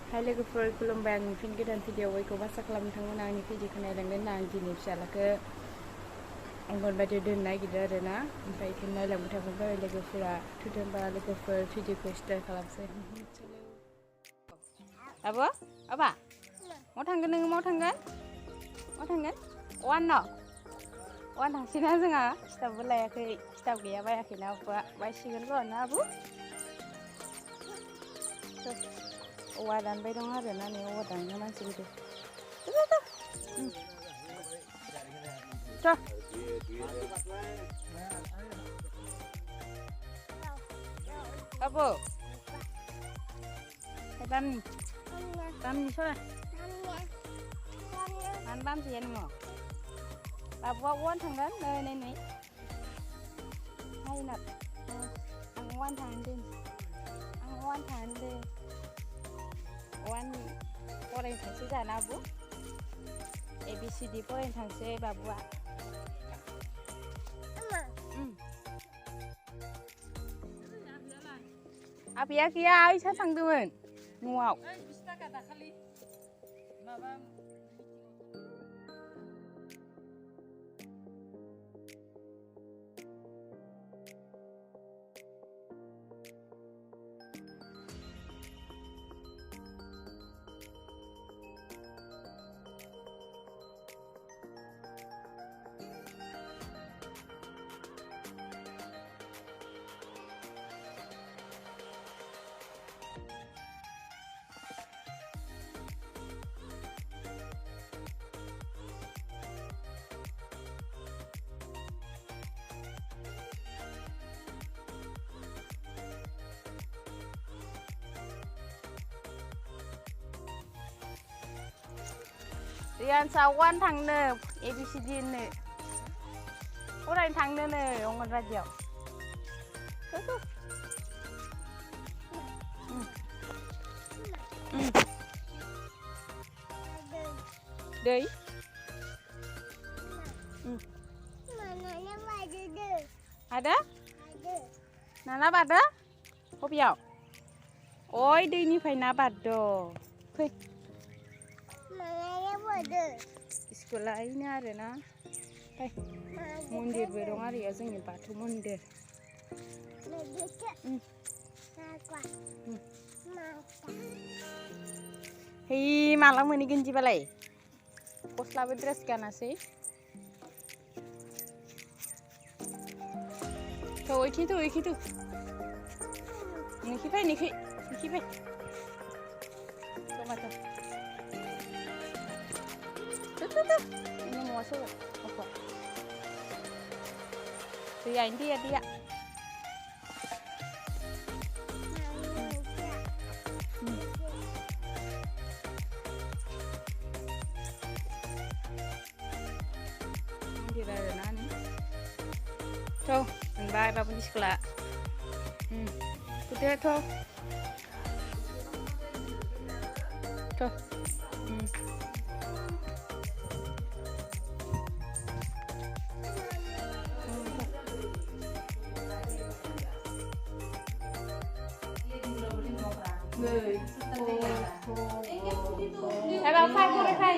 Hai लोगोफोर खुलुमबाय आं फिन गोदान भिडिअ बयखौ आसा खालामो नोंथांमोना आंनि भिडिअखौ नायलांगोन आं दिनै फिसालाखौ अंगनबादियाव दोननो नागिरदों आरोना ओमफ्राय बेखौ नायलांबाय थाबाय लोगोफोरा थुदोंबा लोगोफोर भिडिअखौ स्टार्ट खालामसै आब' आबा माव थांगोन नोङो माव थांगोन वान थांसैना जोंहा खिथाबबो लायाखै खिथाब गैया बायाखैना आब'आ बायसिगोन र' ना आब' औवा दानबाय दं आरोना नै औवा दाननो मानसि फैदों आब' Bamnya soalnya. An bam sih anu. Bawa wan thanggan nei. Hai nat. Ang wan thang din. Wan porain thangse jana bu. ABCD porain thangse babua. Abiya kiya Aisyah थांदोंमोन न'आव Rian sawan थांनो ABCD नो फरायनो थांनो नो अंगनबादियाव दै ada nana bada बबेयाव ओइ दैनिफ्राय ना बारद' फै स्कुला इनो आरोना फै मन्दिरबो दं आरो इयाव जोंनि बाथौ मन्दिर है माला मोनहैगोन बिदिबालाय गस्लाबो ड्रेस गानासै इखि फै नोखि फै ini mau masuk apa? Dia. Di mana nih? Tuh, bye bapak di sekolah. Udah tuh. Tuh. Kalau khai boleh khai.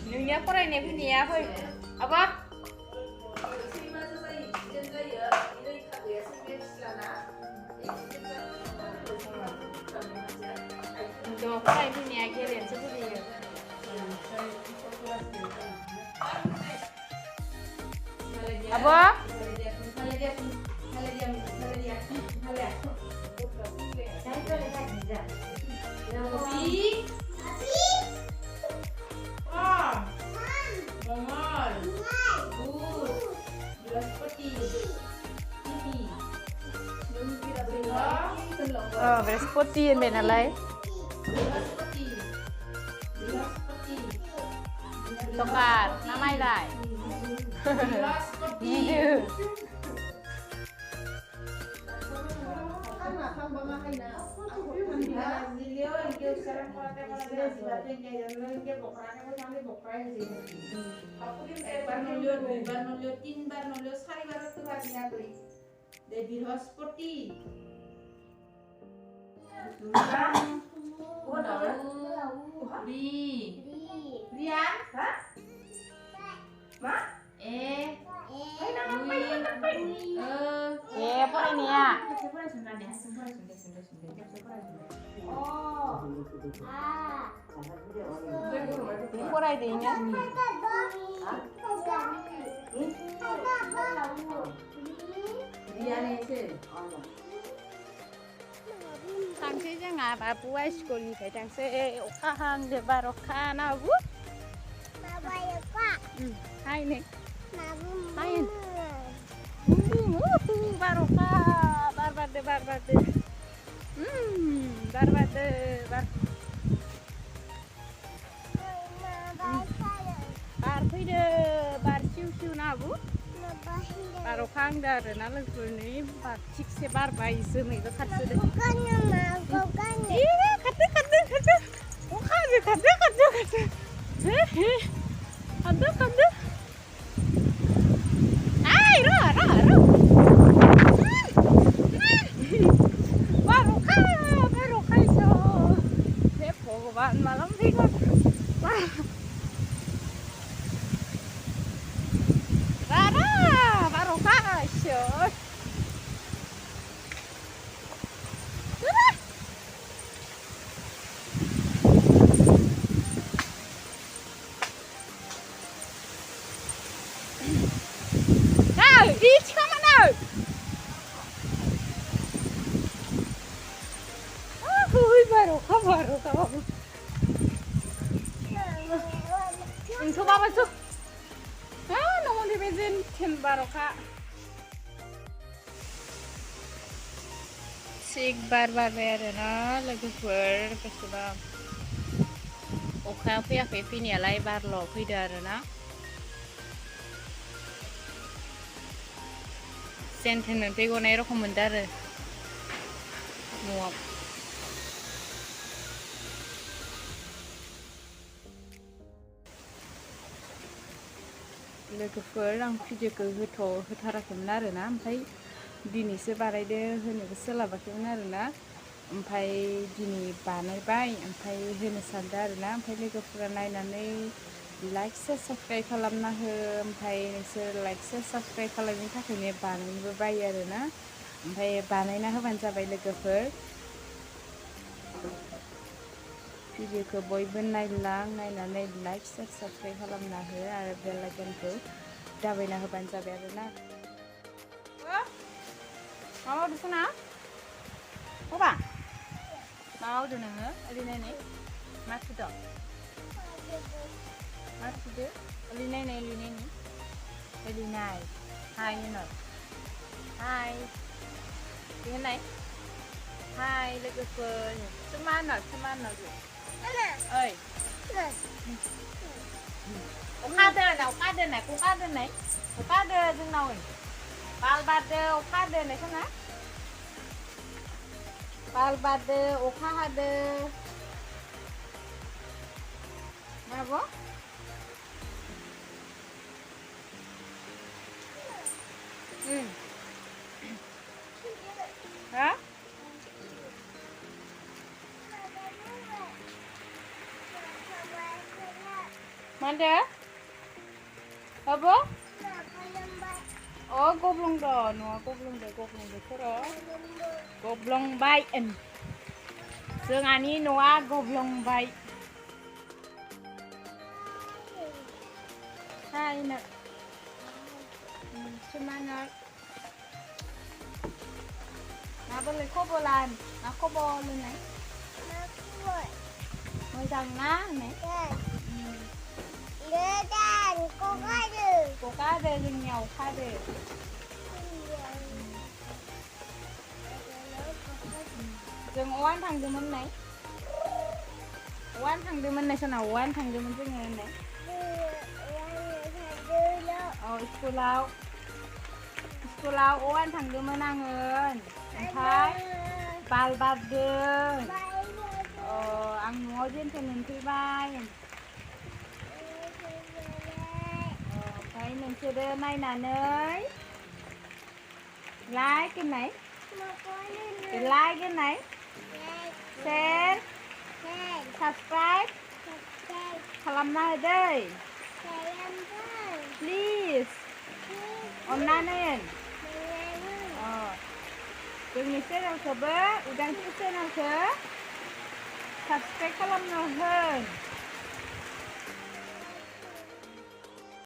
Nungnya faraयनाय फैनाया fै. Apa? Untuk faraयनाय फैनाया गेलेनोसो फैयो. Apa? Berespodin benalai. Coklat, namai dai. Gitu. বৃহস্পতি faraydığını. Thằng chứ ngà bà bố ai school gì phải thằng sẽ ốc hàng để bà ốc hà nào bố. Hai nè. Hai nè. Bà ốc hà bar de. Bar fayda bar siu na bu. Bar ok hang da na logoफोरनि bar थिगसे बारबाय जोमैबो खारसोदो. खारदो. Ai, ro. Bar ok iso. He भगवान malam figure. Bar ok iso. Hiç kamana. Baru kamu. Itu apa tuh? Nomor di bensin ten baroka. Sik bar berena logoफोर बेसेबा अखाया फैयाखै फैनायालाय बारल' फैदो आरोना सेन्टेननिफ्राय गनाय रखम मोनदो आरो न'आव लोगोफोर आं भिडिअखौ होथाराखैमोन आरोना ओमफ्राय दिनैसो बानायदो होनोबो सोलाबाखैमोन आरोना ओमफ्राय दिनै बानायबाय ओमफ्राय होनो सानदों आरोना ओमफ्राय लोगोफोरा नायनानै लाइक शेयार साबस्क्राइब खालामना हो ओमफ्राय नोंसोर लाइक शेयार साबस्क्राइब खालामनायनि थाखायनो बानायनोबो बायो आरोना ओमफ्राय बानायना होबानो जाबाय लोगोफोर भिडिअखौ बयबो नायनानै लाइक शेयार साबस्क्राइब खालामना हो आरो बेल आइकनखौ दाबायना होबानो जाबाय आरोना मा मावदो सना बबा मा मावदो नोङो ओरैनायनाय मा थुदो ओरैनायनाय हाय होनर हाय होननाय हाय लोगोफोर सोमा होनर ओइ अखा हादो जोंनाव बाल बारदो अखा हादो होननाय खोना बाल बारदो अखा हादो माबो हा Mana? Apa? Oh, goblong dah. No, goblong dah. Goblong baik. Sengani Noah goblong baik. Hai nak. Semangat. Nak boleh kobolan. Nak kobol ni. Mau jangan ni. Đàn cô cá đê lên nhau cá đê đừng oán thằng đứa mình này oán thằng đứa mình này sao nào oán thằng đứa mình cái người này school lao oán thằng đứa mình ăn rồi thái बाल बारदों आं न'आव जेनथेन मोनफैबाय ओमफ्राय नोंसोरो नायनानै like होनाय शेर subscribe खालामना होदै please अन्नानै जोंनि चेनेलखौबो उदांस्रि चेनेलखौ साबसक्राइब खालामनो होन